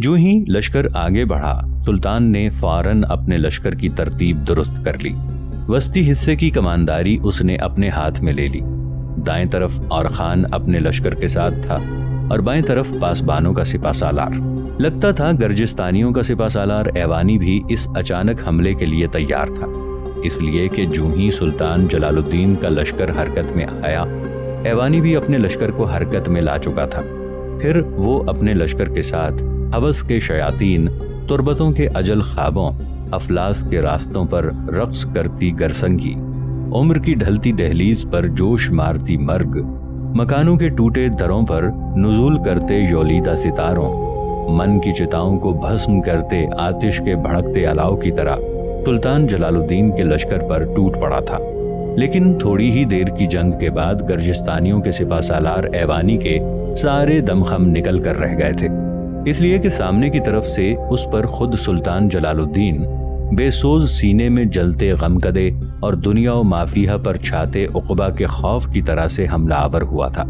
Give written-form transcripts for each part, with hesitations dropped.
جو ہی لشکر آگے بڑھا سلطان نے فوراً اپنے لشکر کی ترتیب درست کر لی۔ وسطی حصے کی کمانداری اس نے اپنے ہاتھ میں لے لی۔ دائیں طرف اور خان اپنے لشکر کے ساتھ تھا اور بائیں طرف پاسبانوں کا سپہ سالار۔ لگتا تھا گرجستانیوں کا سپہ سالار ایوانی بھی اس اچانک حملے کے لیے تیار تھا، اس لیے کہ جو ہی سلطان جلال الدین کا لشکر حرکت میں آیا، ایوانی بھی اپنے لشکر کو حرکت میں لا چکا تھا۔ پھر وہ اپنے لشکر کے ساتھ ہوس کے شیاطین، تربتوں کے اجل خوابوں، افلاس کے راستوں پر رقص کرتی گرسنگی، عمر کی ڈھلتی دہلیز پر جوش مارتی مرگ، مکانوں کے ٹوٹے دروں پر نزول کرتے یولیدہ ستاروں، من کی چتاؤں کو بھسم کرتے آتش کے بھڑکتے الاؤ کی طرح سلطان جلال الدین کے لشکر پر ٹوٹ پڑا تھا۔ لیکن تھوڑی ہی دیر کی جنگ کے بعد گرجستانیوں کے سپہ سالار ایوانی کے سارے دمخم نکل کر رہ گئے تھے، اس لیے کہ سامنے کی طرف سے اس پر خود سلطان جلال الدین بے سوز سینے میں جلتے غمکدے اور دنیا و مافیہ پر چھاتے عقبہ کے خوف کی طرح سے حملہ آور ہوا تھا،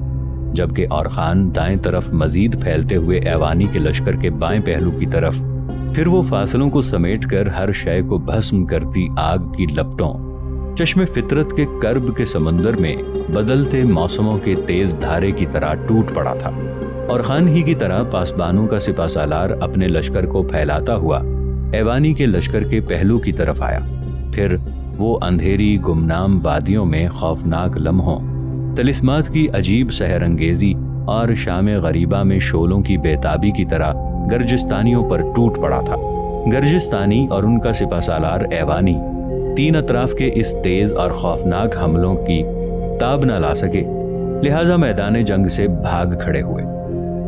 جبکہ اور خان دائیں طرف مزید پھیلتے ہوئے ایوانی کے لشکر کے بائیں پہلو کی طرف، پھر وہ فاصلوں کو سمیٹ کر ہر شے کو بھسم کرتی آگ کی لپٹوں، چشم فطرت کے کرب کے سمندر میں بدلتے موسموں کے تیز دھارے کی طرح ٹوٹ پڑا تھا۔ اور خان ہی کی طرح پاسبانوں کا سپہ سالار اپنے لشکر کو پھیلاتا ہوا ایوانی کے لشکر کے پہلو کی طرف آیا۔ پھر وہ اندھیری گمنام وادیوں میں خوفناک لمحوں، طلسمات کی عجیب سحر انگیزی اور شام غریبہ میں شعلوں کی بےتابی کی طرح گرجستانیوں پر ٹوٹ پڑا تھا۔ گرجستانی اور ان کا سپہ سالار ایوانی تین اطراف کے اس تیز اور خوفناک حملوں کی تاب نہ لا سکے، لہٰذا میدان جنگ سے بھاگ کھڑے ہوئے۔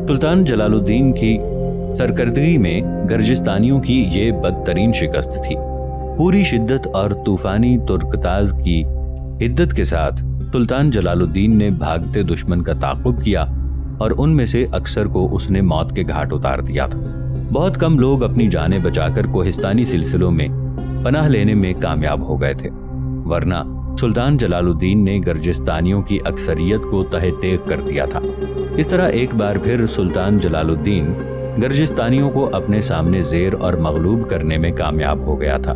سلطان جلال الدین کی سرکردگی میں گرجستانیوں کی یہ بدترین شکست تھی۔ پوری شدت اور طوفانی ترکتاز کی حدت کے ساتھ سلطان جلال الدین نے بھاگتے دشمن کا تعاقب کیا اور ان میں سے اکثر کو اس نے موت کے گھاٹ اتار دیا تھا۔ بہت کم لوگ اپنی جانیں بچا کر کوہستانی سلسلوں میں پناہ لینے میں کامیاب ہو گئے تھے، ورنہ سلطان جلال الدین نے گرجستانیوں کی اکثریت کو تہہ تیغ کر دیا تھا۔ اس طرح ایک بار پھر سلطان جلال الدین گرجستانیوں کو اپنے سامنے زیر اور مغلوب کرنے میں کامیاب ہو گیا تھا۔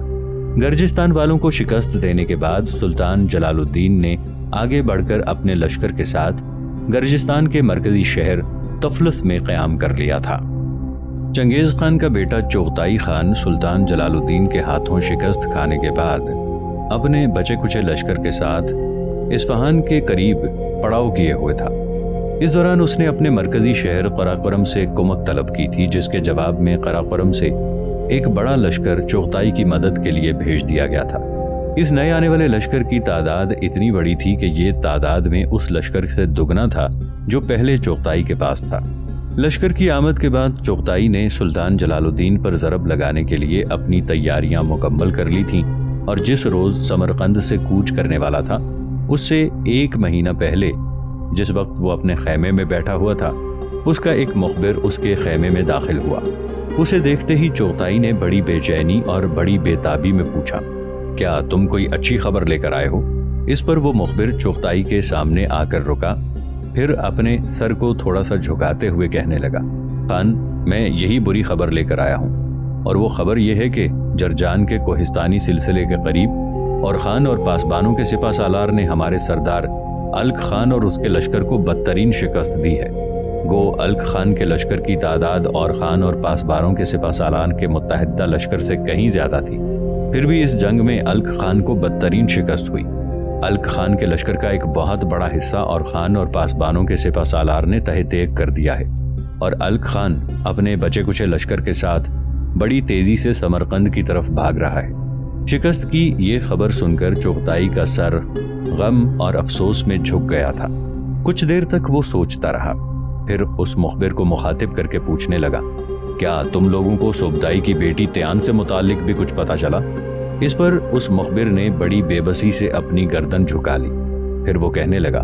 گرجستان والوں کو شکست دینے کے بعد سلطان جلال الدین نے آگے بڑھ کر اپنے لشکر کے ساتھ گرجستان کے مرکزی شہر طفلس میں قیام کر لیا تھا۔ چنگیز خان کا بیٹا چغتائی خان سلطان جلال الدین کے ہاتھوں شکست کھانے کے بعد اپنے بچے کچے لشکر کے ساتھ اصفہان کے قریب پڑاؤ کیے ہوئے تھا۔ اس دوران اس نے اپنے مرکزی شہر قراقرم سے کمک طلب کی تھی، جس کے جواب میں قراقرم سے ایک بڑا لشکر چغتائی کی مدد کے لیے بھیج دیا گیا تھا۔ اس نئے آنے والے لشکر کی تعداد اتنی بڑی تھی کہ یہ تعداد میں اس لشکر سے دگنا تھا جو پہلے چغتائی کے پاس تھا۔ لشکر کی آمد کے بعد چغتائی نے سلطان جلال الدین پر ضرب لگانے کے لیے اپنی تیاریاں مکمل کر لی تھیں، اور جس روز سمرقند سے کوچ کرنے والا تھا اس سے ایک مہینہ پہلے، جس وقت وہ اپنے خیمے میں بیٹھا ہوا تھا، اس کا ایک مخبر اس کے خیمے میں داخل ہوا۔ اسے دیکھتے ہی چغتائی نے بڑی بے چینی اور بڑی بے تابی میں پوچھا، کیا تم کوئی اچھی خبر لے کر آئے ہو؟ اس پر وہ مخبر چغتائی کے سامنے آ کر رکا، پھر اپنے سر کو تھوڑا سا جھکاتے ہوئے کہنے لگا، خان، میں یہی بری خبر لے کر آیا ہوں، اور وہ خبر یہ ہے کہ جرجان کے کوہستانی سلسلے کے قریب اور خان اور پاسبانوں کے سپہ سالار نے ہمارے سردار الک خان اور اس کے لشکر کو بدترین شکست دی ہے۔ گو الک خان کے لشکر کی تعداد اور خان اور پاسبانوں کے سپہ سالار کے متحدہ لشکر سے کہیں زیادہ تھی، پھر بھی اس جنگ میں الک خان کو بدترین شکست ہوئی۔ الک خان کے لشکر کا ایک بہت بڑا حصہ اور خان اور پاسبانوں کے سپہ سالار نے تہہ تیغ کر دیا ہے، اور الک خان اپنے بچے کچے لشکر کے ساتھ بڑی تیزی سے سمرقند کی طرف بھاگ رہا ہے۔ شکست کی یہ خبر سن کر چغتائی کا سر غم اور افسوس میں جھک گیا تھا۔ کچھ دیر تک وہ سوچتا رہا، پھر اس مخبر کو مخاطب کر کے پوچھنے لگا، کیا تم لوگوں کو سوبدائی کی بیٹی تیان سے متعلق بھی کچھ پتہ چلا؟ اس پر اس مخبر نے بڑی بے بسی سے اپنی گردن جھکا لی، پھر وہ کہنے لگا،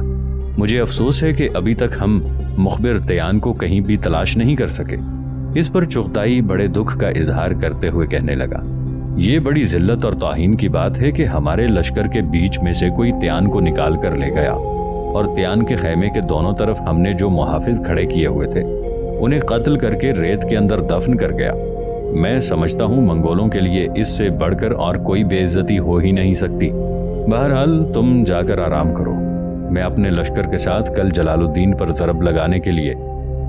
مجھے افسوس ہے کہ ابھی تک ہم مخبر تیان کو کہیں بھی تلاش نہیں کر سکے۔ اس پر چغتائی بڑے دکھ کا اظہار کرتے ہوئے کہنے لگا، یہ بڑی ذلت اور توہین کی بات ہے کہ ہمارے لشکر کے بیچ میں سے کوئی تیان کو نکال کر لے گیا، اور تیان کے خیمے کے دونوں طرف ہم نے جو محافظ کھڑے کیے ہوئے تھے انہیں قتل کر کے ریت کے اندر دفن کر گیا۔ میں سمجھتا ہوں منگولوں کے لیے اس سے بڑھ کر اور کوئی بے عزتی ہو ہی نہیں سکتی۔ بہرحال تم جا کر آرام کرو، میں اپنے لشکر کے ساتھ کل جلال الدین پر ضرب لگانے کے لیے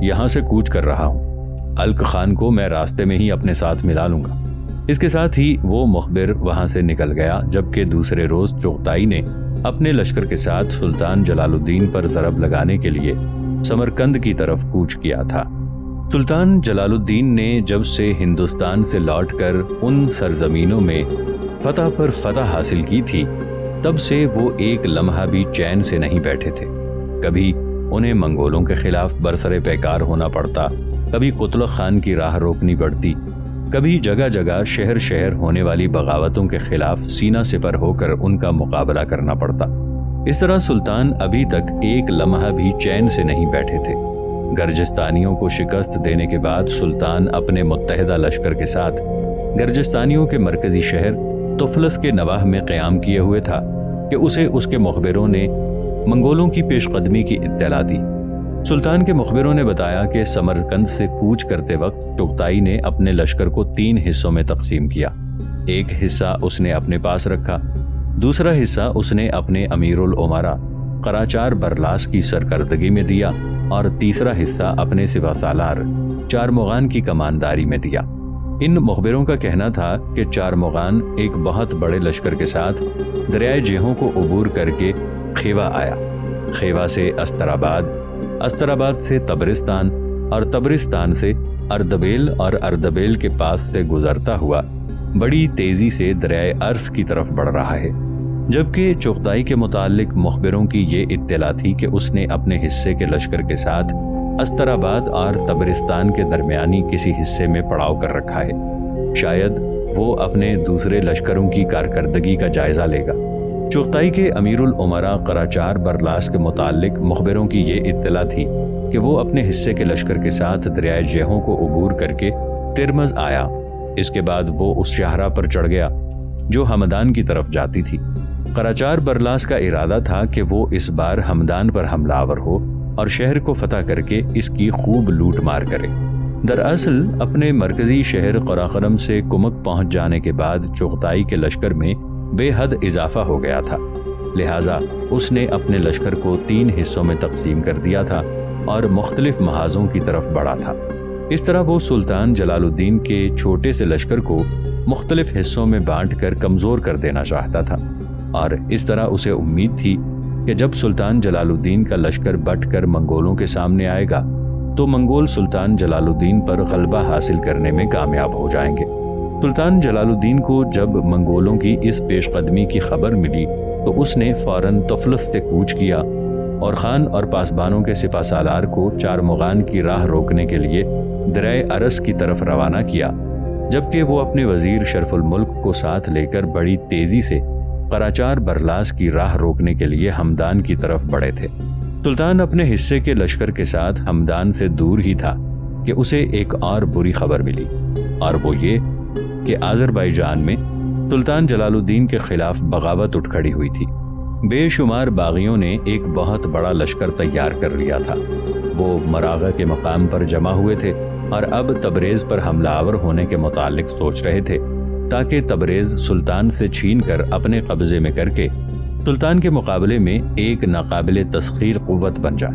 یہاں سے کوچ کر رہا ہوں۔ الک خان کو میں راستے میں ہی اپنے ساتھ ملا لوں گا۔ اس کے ساتھ ہی وہ مخبر وہاں سے نکل گیا، جبکہ دوسرے روز چغتائی نے اپنے لشکر کے ساتھ سلطان جلال الدین پر ضرب لگانے کے لیے سمرقند کی طرف کوچ کیا تھا۔ سلطان جلال الدین نے جب سے ہندوستان سے لوٹ کر ان سرزمینوں میں فتح پر فتح حاصل کی تھی، تب سے وہ ایک لمحہ بھی چین سے نہیں بیٹھے تھے۔ کبھی انہیں منگولوں کے خلاف برسر پیکار ہونا پڑتا، کبھی قتلغ خان کی راہ روکنی پڑتی، کبھی جگہ جگہ شہر شہر ہونے والی بغاوتوں کے خلاف سینہ سپر ہو کر ان کا مقابلہ کرنا پڑتا۔ اس طرح سلطان ابھی تک ایک لمحہ بھی چین سے نہیں بیٹھے تھے۔ گرجستانیوں کو شکست دینے کے بعد سلطان اپنے متحدہ لشکر کے ساتھ گرجستانیوں کے مرکزی شہر طفلس کے نواح میں قیام کیے ہوئے تھا کہ اسے اس کے مخبروں نے منگولوں کی پیش قدمی کی اطلاع دی۔ سلطان کے مخبروں نے بتایا کہ سمرقند سے کوچ کرتے وقت چغتائی نے اپنے لشکر کو 3 حصوں میں تقسیم کیا۔ ایک حصہ اس نے اپنے پاس رکھا، دوسرا حصہ اس نے اپنے امیر الامراء قراچار برلاس کی سرکردگی میں دیا، اور تیسرا حصہ اپنے سپہ سالار چارمغان کی کمانداری میں دیا۔ ان مخبروں کا کہنا تھا کہ چارمغان ایک بہت بڑے لشکر کے ساتھ دریائے جیحوں کو عبور کر کے خیوا آیا، خیوا سے استراباد، استراباد سے تبرستان، اور تبرستان سے اردبیل، اور اردبیل کے پاس سے گزرتا ہوا بڑی تیزی سے دریائے ارس کی طرف بڑھ رہا ہے۔ جبکہ چغتائی کے متعلق مخبروں کی یہ اطلاع تھی کہ اس نے اپنے حصے کے لشکر کے ساتھ استراباد اور تبرستان کے درمیانی کسی حصے میں پڑاؤ کر رکھا ہے، شاید وہ اپنے دوسرے لشکروں کی کارکردگی کا جائزہ لے گا۔ چغتائی کے امیر الامراء قراچار برلاس کے متعلق مخبروں کی یہ اطلاع تھی کہ وہ اپنے حصے کے لشکر کے ساتھ دریائے جیحوں کو عبور کر کے ترمز آیا۔ اس کے بعد وہ اس شاہراہ پر چڑھ گیا جو ہمدان کی طرف جاتی تھی۔ قراچار برلاس کا ارادہ تھا کہ وہ اس بار ہمدان پر حملہ آور ہو اور شہر کو فتح کر کے اس کی خوب لوٹ مار کرے۔ دراصل اپنے مرکزی شہر قراقرم سے کمک پہنچ جانے کے بعد چغتائی کے لشکر میں بے حد اضافہ ہو گیا تھا، لہٰذا اس نے اپنے لشکر کو 3 حصوں میں تقسیم کر دیا تھا اور مختلف محاذوں کی طرف بڑھا تھا۔ اس طرح وہ سلطان جلال الدین کے چھوٹے سے لشکر کو مختلف حصوں میں بانٹ کر کمزور کر دینا چاہتا تھا، اور اس طرح اسے امید تھی کہ جب سلطان جلال الدین کا لشکر بٹ کر منگولوں کے سامنے آئے گا تو منگول سلطان جلال الدین پر غلبہ حاصل کرنے میں کامیاب ہو جائیں گے۔ سلطان جلال الدین کو جب منگولوں کی اس پیش قدمی کی خبر ملی تو اس نے فوراً طفلس سے کوچ کیا اور خان اور پاسبانوں کے سپہ سالار کو چارمغان کی راہ روکنے کے لیے دریائے ارس کی طرف روانہ کیا، جبکہ وہ اپنے وزیر شرف الملک کو ساتھ لے کر بڑی تیزی سے قراچار برلاس کی راہ روکنے کے لیے ہمدان کی طرف بڑھے تھے۔ سلطان اپنے حصے کے لشکر کے ساتھ ہمدان سے دور ہی تھا کہ اسے ایک اور بری خبر ملی، اور وہ یہ کہ آذربائیجان میں سلطان جلال الدین کے خلاف بغاوت اٹھ کھڑی ہوئی تھی۔ بے شمار باغیوں نے ایک بہت بڑا لشکر تیار کر لیا تھا۔ وہ مراغہ کے مقام پر جمع ہوئے تھے اور اب تبریز پر حملہ آور ہونے کے متعلق سوچ رہے تھے تاکہ تبریز سلطان سے چھین کر اپنے قبضے میں کر کے سلطان کے مقابلے میں ایک ناقابل تسخیر قوت بن جائے۔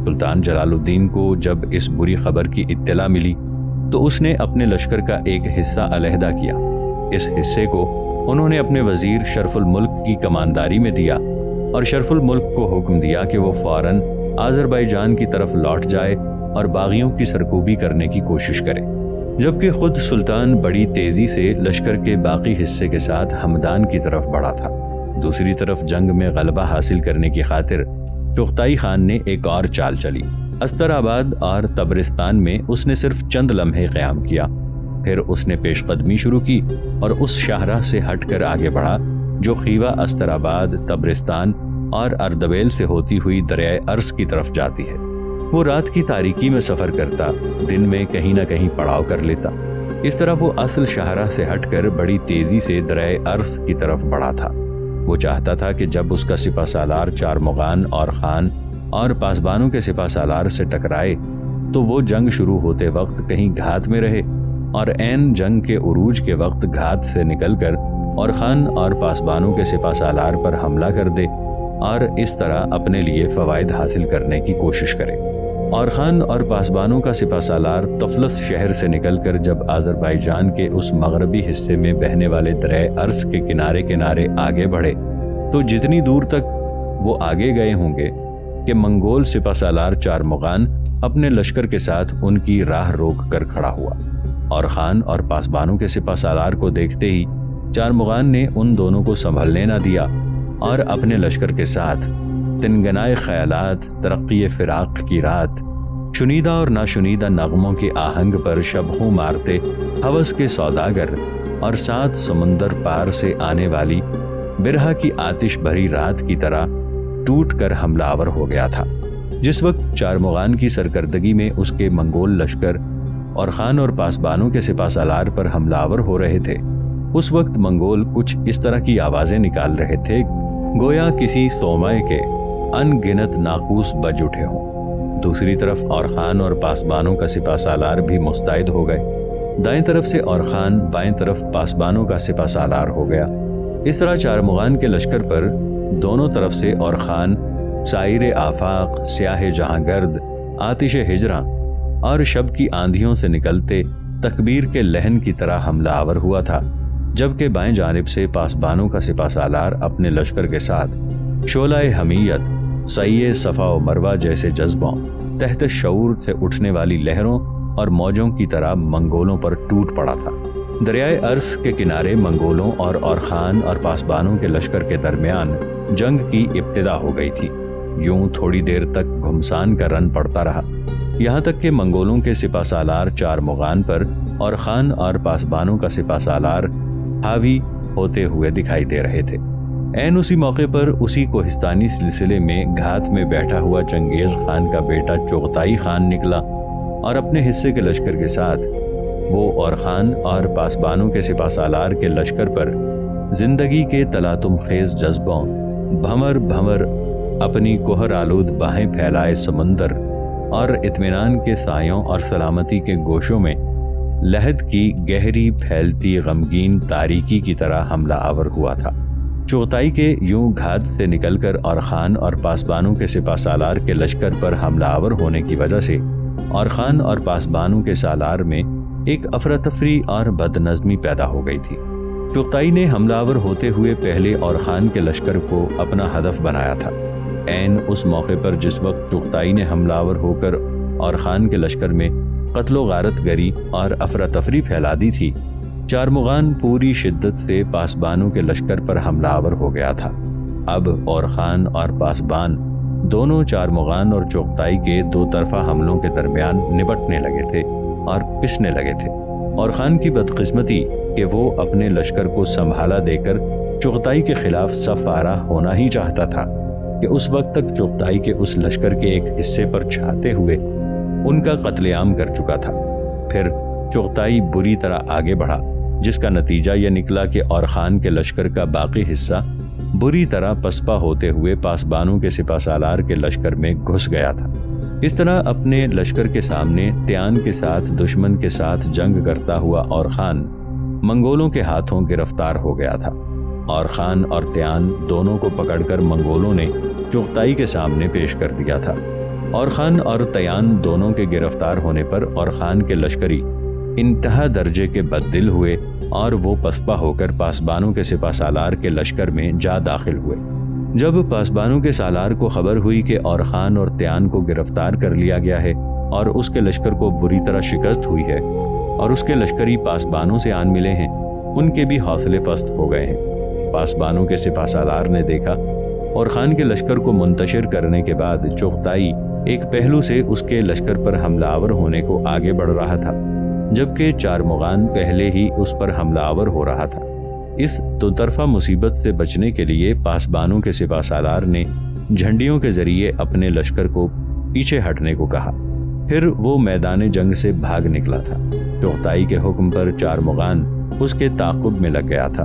سلطان جلال الدین کو جب اس بری خبر کی اطلاع ملی تو اس نے اپنے لشکر کا ایک حصہ علیحدہ کیا۔ اس حصے کو انہوں نے اپنے وزیر شرف الملک کی کمانداری میں دیا اور شرف الملک کو حکم دیا کہ وہ فوراً آذربائیجان کی طرف لوٹ جائے اور باغیوں کی سرکوبی کرنے کی کوشش کرے، جبکہ خود سلطان بڑی تیزی سے لشکر کے باقی حصے کے ساتھ ہمدان کی طرف بڑھا تھا۔ دوسری طرف جنگ میں غلبہ حاصل کرنے کی خاطر چغتائی خان نے ایک اور چال چلی۔ استراباد اور تبرستان میں اس نے صرف چند لمحے قیام کیا، پھر اس نے پیش قدمی شروع کی اور اس شاہراہ سے ہٹ کر آگے بڑھا جو خیوا، استراباد، تبرستان اور اردبیل سے ہوتی ہوئی دریائے ارس کی طرف جاتی ہے۔ وہ رات کی تاریکی میں سفر کرتا، دن میں کہیں نہ کہیں پڑاؤ کر لیتا۔ اس طرح وہ اصل شاہراہ سے ہٹ کر بڑی تیزی سے دریائے ارس کی طرف بڑھا تھا۔ وہ چاہتا تھا کہ جب اس کا سپہ سالار چارمغان اور خان اور پاسبانوں کے سپہ سالار سے ٹکرائے تو وہ جنگ شروع ہوتے وقت کہیں گھات میں رہے اور عین جنگ کے عروج کے وقت گھات سے نکل کر اور خان اور پاسبانوں کے سپہ سالار پر حملہ کر دے اور اس طرح اپنے لیے فوائد حاصل کرنے کی کوشش کرے۔ اور خان اور پاسبانوں کا سپہ سالار طفلس شہر سے نکل کر جب آذربائیجان کے اس مغربی حصے میں بہنے والے دریائے ارس کے کنارے کنارے آگے بڑھے تو جتنی دور تک وہ آگے گئے ہوں گے کہ منگول سپہ سالار چارمغان اپنے لشکر کے ساتھ ان کی راہ روک کر کھڑا ہوا، اور خان اور پاسبانوں کے سپہ سالار کو دیکھتے ہی چارمغان نے ان دونوں کو سنبھلنے نہ دیا اور اپنے لشکر کے ساتھ تنگنائے خیالات، ترقی فراق کی رات، شنیدہ اور ناشنیدہ نغموں کے آہنگ پر شبخوں مارتے ہوس کے سوداگر اور 7 سمندر پار سے آنے والی برہا کی آتش بھری رات کی طرح ٹوٹ کر حملہ آور ہو گیا تھا۔ جس وقت چارمغان کی سرکردگی میں اس کے منگول لشکر اور خان اور پاسبانوں کے سپہ سالار پر حملہ آور ہو رہے تھے، اس وقت منگول کچھ اس طرح کی آوازیں نکال رہے تھے گویا کسی صومعے کے ان گنت ناقوس بج اٹھے ہوں۔ دوسری طرف اور خان اور پاسبانوں کا سپہ سالار بھی مستعد ہو گئے، دائیں طرف سے اور خان، بائیں طرف پاسبانوں کا سپہ سالار ہو گیا۔ اس طرح چارمغان کے لشکر پر دونوں طرف سے اور خان سائر آفاق، سیاہ جہاں گرد، آتش ہجراں اور شب کی آندھیوں سے نکلتے تکبیر کے لہن کی طرح حملہ آور ہوا تھا، جبکہ بائیں جانب سے پاسبانوں کا سپہ سالار اپنے لشکر کے ساتھ شعلہ حمیت، سعی صفا و مروہ جیسے جذبوں، تحت شعور سے اٹھنے والی لہروں اور موجوں کی طرح منگولوں پر ٹوٹ پڑا تھا۔ دریائے ارس کے کنارے منگولوں اور خان اور پاسبانوں کے لشکر کے درمیان جنگ کی ابتدا ہو گئی تھی۔ یوں تھوڑی دیر تک گھمسان کا رن پڑتا رہا، یہاں تک کہ منگولوں کے سپہ سالار چارمغان پر اور خان اور پاسبانوں کا سپہ سالار حاوی ہوتے ہوئے دکھائی دے رہے تھے۔ عین اسی موقع پر اسی کوہستانی سلسلے میں گھات میں بیٹھا ہوا چنگیز خان کا بیٹا چغتائی خان نکلا اور اپنے حصے کے لشکر کے ساتھ وہ اور خان اور پاسبانوں کے سپہ سالار کے لشکر پر زندگی کے تلاطم خیز جذبوں، بھمر بھمر اپنی کوہر آلود باہیں پھیلائے سمندر اور اطمینان کے سایوں اور سلامتی کے گوشوں میں لہد کی گہری پھیلتی غمگین تاریکی کی طرح حملہ آور ہوا تھا۔ چغتائی کے یوں گھات سے نکل کر اور خان اور پاسبانوں کے سپہ سالار کے لشکر پر حملہ آور ہونے کی وجہ سے اور خان اور پاسبانوں کے سالار میں ایک افراتفری اور بد نظمی پیدا ہو گئی تھی۔ چغتائی نے حملہ آور ہوتے ہوئے پہلے اور خان کے لشکر کو اپنا ہدف بنایا تھا۔ عین اس موقع پر جس وقت چغتائی نے حملہ آور ہو کر اور خان کے لشکر میں قتل و غارت گری اور افراتفری پھیلا دی تھی، چارمغان پوری شدت سے پاسبانوں کے لشکر پر حملہ آور ہو گیا تھا۔ اب اور خان اور پاسبان دونوں چارمغان اور چغتائی کے دو طرفہ حملوں کے درمیان نبٹنے لگے تھے اور پسنے لگے تھے، اور خان کی بدقسمتی کہ وہ اپنے لشکر کو سنبھالا دے کر چغتائی کے خلاف صف آرا ہونا ہی چاہتا تھا کہ اس وقت تک چغتائی کے اس لشکر کے ایک حصے پر چھاتے ہوئے ان کا قتل عام کر چکا تھا۔ پھر چغتائی بری طرح آگے بڑھا، جس کا نتیجہ یہ نکلا کہ اور خان کے لشکر کا باقی حصہ بری طرح پسپا ہوتے ہوئے پاسبانوں کے سپہ سالار کے لشکر میں گھس گیا تھا۔ اس طرح اپنے لشکر کے سامنے تیان کے ساتھ دشمن کے ساتھ جنگ کرتا ہوا اور خان منگولوں کے ہاتھوں گرفتار ہو گیا تھا، اور خان اور تیان دونوں کو پکڑ کر منگولوں نے چغتائی کے سامنے پیش کر دیا تھا۔ اور خان اور تیان دونوں کے گرفتار ہونے پر اور خان کے لشکری انتہا درجے کے بددل ہوئے اور وہ پسپا ہو کر پاسبانوں کے سپہ سالار کے لشکر میں جا داخل ہوئے۔ جب پاسبانوں کے سالار کو خبر ہوئی کہ اور خان اور تیان کو گرفتار کر لیا گیا ہے اور اس کے لشکر کو بری طرح شکست ہوئی ہے اور اس کے لشکری پاسبانوں سے آن ملے ہیں، ان کے بھی حوصلے پست ہو گئے ہیں۔ پاسبانوں کے سپہ سالار نے دیکھا اور خان کے لشکر کو منتشر کرنے کے بعد چغتائی ایک پہلو سے اس کے لشکر پر حملہ آور ہونے کو آگے بڑھ رہا تھا، جبکہ چارمغان پہلے ہی اس پر حملہ آور ہو رہا تھا۔ اس دو طرفہ مصیبت سے بچنے کے لیے پاسبانوں کے سپہ سالار نے جھنڈیوں کے ذریعے اپنے لشکر کو پیچھے ہٹنے کو کہا، پھر وہ میدان جنگ سے بھاگ نکلا تھا۔ چغتائی کے حکم پر چارمغان اس کے تعاقب میں لگ گیا تھا۔